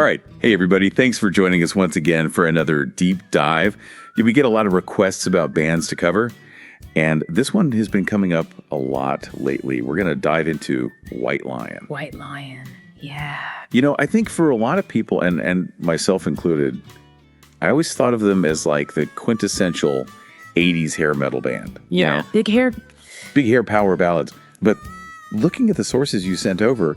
right. Hey, everybody. Thanks for joining us once again for another deep dive. We get a lot of requests about bands to cover, and this one has been coming up a lot lately. We're going to dive into White Lion. White Lion, yeah. You know, I think for a lot of people, and myself included, I always thought of them as like the quintessential 80s hair metal band. Yeah. You know? Big hair power ballads. But looking at the sources you sent over,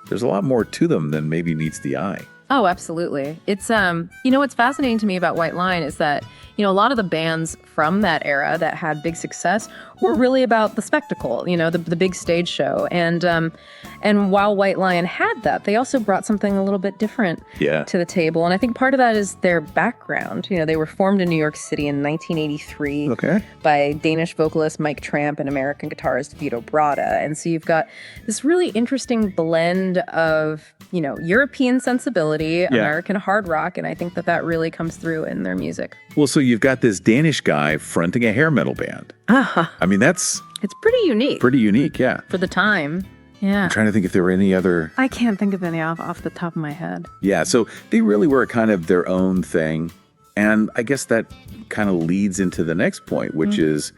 there's a lot more to them than maybe meets the eye. Oh, absolutely. It's, what's fascinating to me about White Lion is that, a lot of the bands from that era that had big success were really about the spectacle, the big stage show. And while White Lion had that, they also brought something a little bit different to the table. And I think part of that is their background. They were formed in New York City in 1983 by Danish vocalist Mike Tramp and American guitarist Vito Bratta. And so you've got this really interesting blend of, European sensibility, American hard rock, and I think that really comes through in their music. Well, so you've got this Danish guy fronting a hair metal band. I mean, it's pretty unique. Pretty unique, yeah. For the time. Yeah. I'm trying to think if there were any other... I can't think of any off the top of my head. Yeah, so they really were kind of their own thing. And I guess that kind of leads into the next point, which is,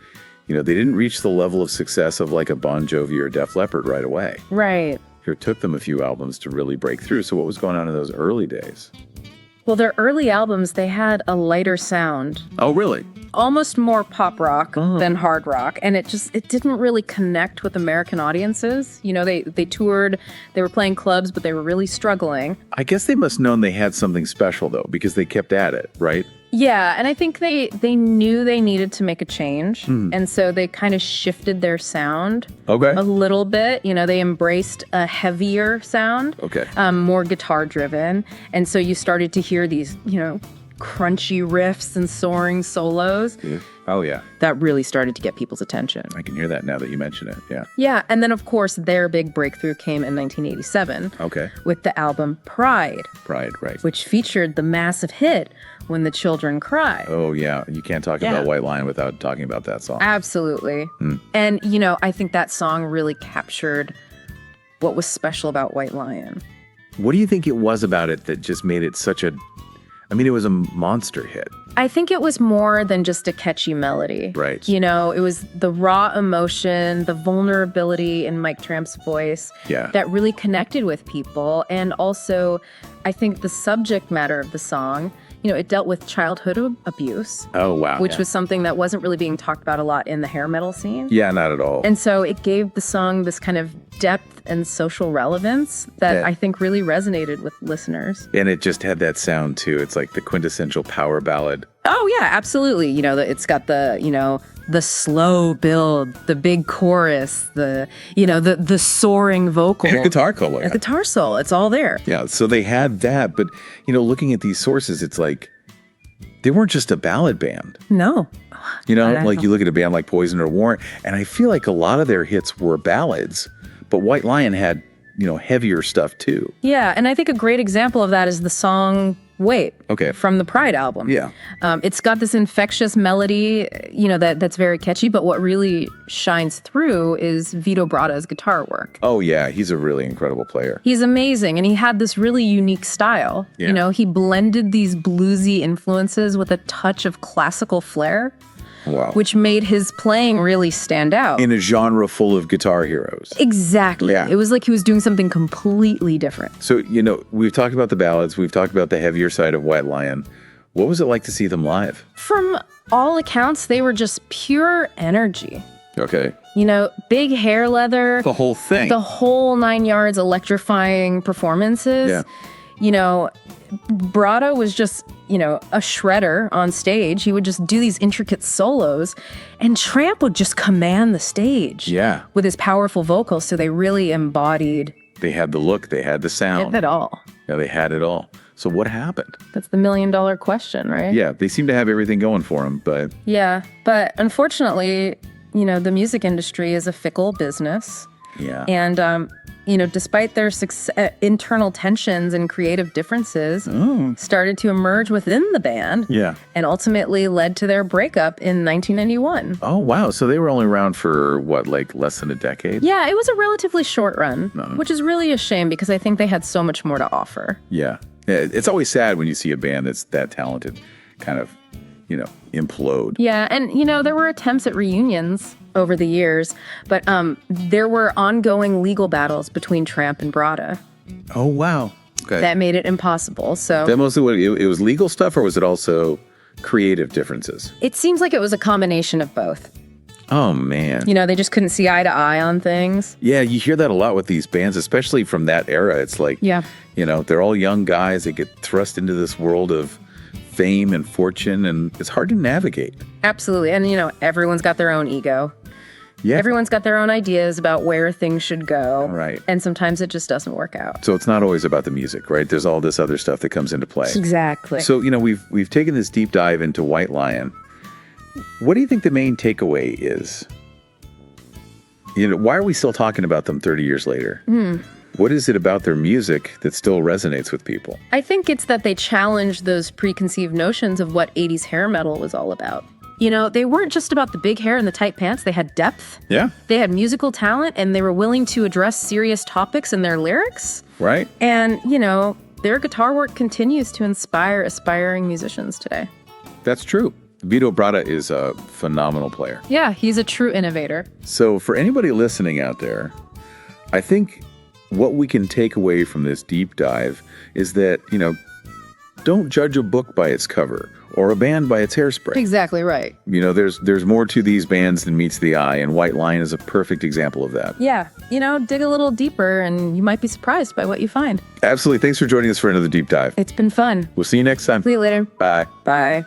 they didn't reach the level of success of like a Bon Jovi or Def Leppard right away. Right. It took them a few albums to really break through. So what was going on in those early days? Well, their early albums, they had a lighter sound. Oh, really? Almost more pop rock than hard rock. And it didn't really connect with American audiences. They toured, they were playing clubs, but they were really struggling. I guess they must have known they had something special, though, because they kept at it, right? Yeah, and I think they knew they needed to make a change. And so they kind of shifted their sound a little bit. They embraced a heavier sound, more guitar driven. And so you started to hear these, crunchy riffs and soaring solos. Yeah. Oh, yeah. That really started to get people's attention. I can hear that now that you mention it, yeah. Yeah, and then, of course, their big breakthrough came in 1987 with the album Pride. Pride, right. Which featured the massive hit, When the Children Cry. Oh, yeah. You can't talk about White Lion without talking about that song. Absolutely. And, I think that song really captured what was special about White Lion. What do you think it was about it that just made it such a... I mean, it was a monster hit. I think it was more than just a catchy melody. Right. It was the raw emotion, the vulnerability in Mike Tramp's voice that really connected with people. And also, I think the subject matter of the song, it dealt with childhood abuse. Oh, wow. Which was something that wasn't really being talked about a lot in the hair metal scene. Yeah, not at all. And so it gave the song this kind of depth and social relevance that I think really resonated with listeners. And it just had that sound, too. It's like the quintessential power ballad. Oh, yeah, absolutely. It's got the slow build, the big chorus, the soaring vocal. And a guitar solo. A guitar solo. It's all there. Yeah, so they had that. But, looking at these sources, it's like they weren't just a ballad band. No. Like you look at a band like Poison or Warrant, and I feel like a lot of their hits were ballads. But White Lion had, heavier stuff, too. Yeah, and I think a great example of that is the song Wait from the Pride album. Yeah. It's got this infectious melody, that's very catchy, but what really shines through is Vito Bratta's guitar work. Oh, yeah. He's a really incredible player. He's amazing, and he had this really unique style. Yeah. He blended these bluesy influences with a touch of classical flair. Wow. Which made his playing really stand out. In a genre full of guitar heroes. Exactly. Yeah. It was like he was doing something completely different. So, we've talked about the ballads. We've talked about the heavier side of White Lion. What was it like to see them live? From all accounts, they were just pure energy. Okay. Big hair leather. The whole thing. The whole 9 yards, electrifying performances. Yeah. Bratta was just, a shredder on stage. He would just do these intricate solos, and Tramp would just command the stage. Yeah. With his powerful vocals, so they really embodied. They had the look, they had the sound. It all. Yeah, they had it all. So what happened? That's the $1 million question, right? Yeah, they seem to have everything going for them, but... Yeah, but unfortunately, the music industry is a fickle business. Yeah. And, despite their internal tensions and creative differences, started to emerge within the band. Yeah. And ultimately led to their breakup in 1991. Oh, wow. So they were only around for, less than a decade? Yeah, it was a relatively short run, which is really a shame because I think they had so much more to offer. Yeah. Yeah, it's always sad when you see a band that's that talented kind of, implode. Yeah, and there were attempts at reunions over the years, but there were ongoing legal battles between Tramp and Brada Oh, wow. Okay. that made it impossible. So That mostly what it was legal stuff, or was it also creative differences? it seems like it was a combination of both. Oh, man. They just couldn't see eye to eye on things. Yeah, you hear that a lot with these bands, especially from that era. It's like, Yeah. they're all young guys. They get thrust into this world of fame and fortune, and it's hard to navigate. Absolutely. And, everyone's got their own ego. Yeah. Everyone's got their own ideas about where things should go. Right. And sometimes it just doesn't work out. So it's not always about the music, right? There's all this other stuff that comes into play. Exactly. So, we've taken this deep dive into White Lion. What do you think the main takeaway is? Why are we still talking about them 30 years later? What is it about their music that still resonates with people? I think it's that they challenged those preconceived notions of what 80s hair metal was all about. They weren't just about the big hair and the tight pants. They had depth. Yeah. They had musical talent, and they were willing to address serious topics in their lyrics. Right. And, their guitar work continues to inspire aspiring musicians today. That's true. Vito Bratta is a phenomenal player. Yeah, he's a true innovator. So for anybody listening out there, I think what we can take away from this deep dive is that, don't judge a book by its cover or a band by its hairspray. Exactly right. There's more to these bands than meets the eye, and White Lion is a perfect example of that. Yeah, dig a little deeper and you might be surprised by what you find. Absolutely. Thanks for joining us for another deep dive. It's been fun. We'll see you next time. See you later. Bye. Bye.